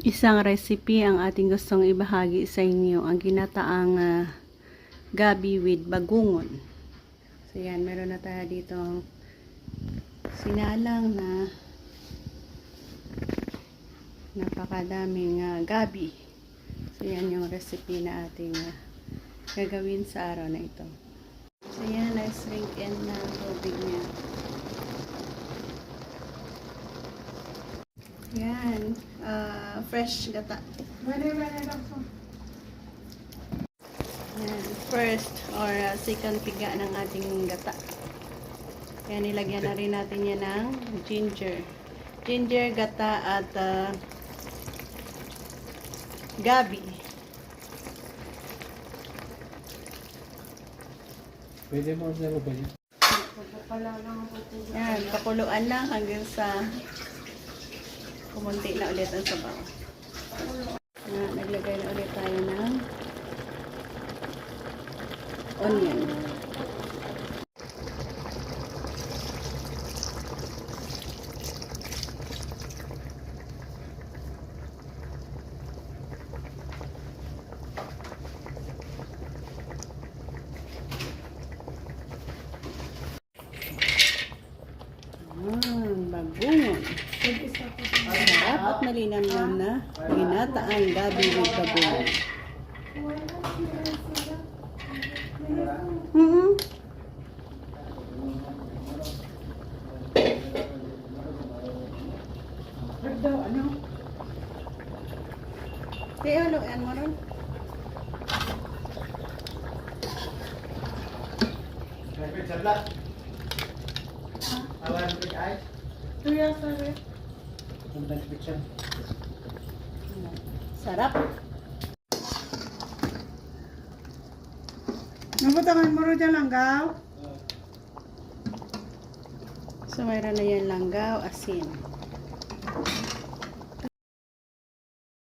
Isang recipe ang ating gustong ibahagi sa inyo, ang ginataang gabi with bagungon. So yan, meron na tayo dito sinalang na napakadaming gabi. So yan yung recipe na ating gagawin sa araw na ito. So yan, na-shrink in na tubig niya. Yan, fresh gata. Yan, first or second piga ng ating gata. Kaya nilagyan na rin natin yan ng ginger. Ginger, gata at gabi. Pwede mo na ba yun? Yan, pakuluan lang hanggang sa kumunti na ulit ang sabaw. Naglagay na ulit tayo ng onion. Bagungon. Sarap at malinamnam na ginataang gabi with bagungon. Kaya haluan mo ron. Sarap. Nabutangan mo rin dyan langgaw? So mayroon na yan langgaw, asin.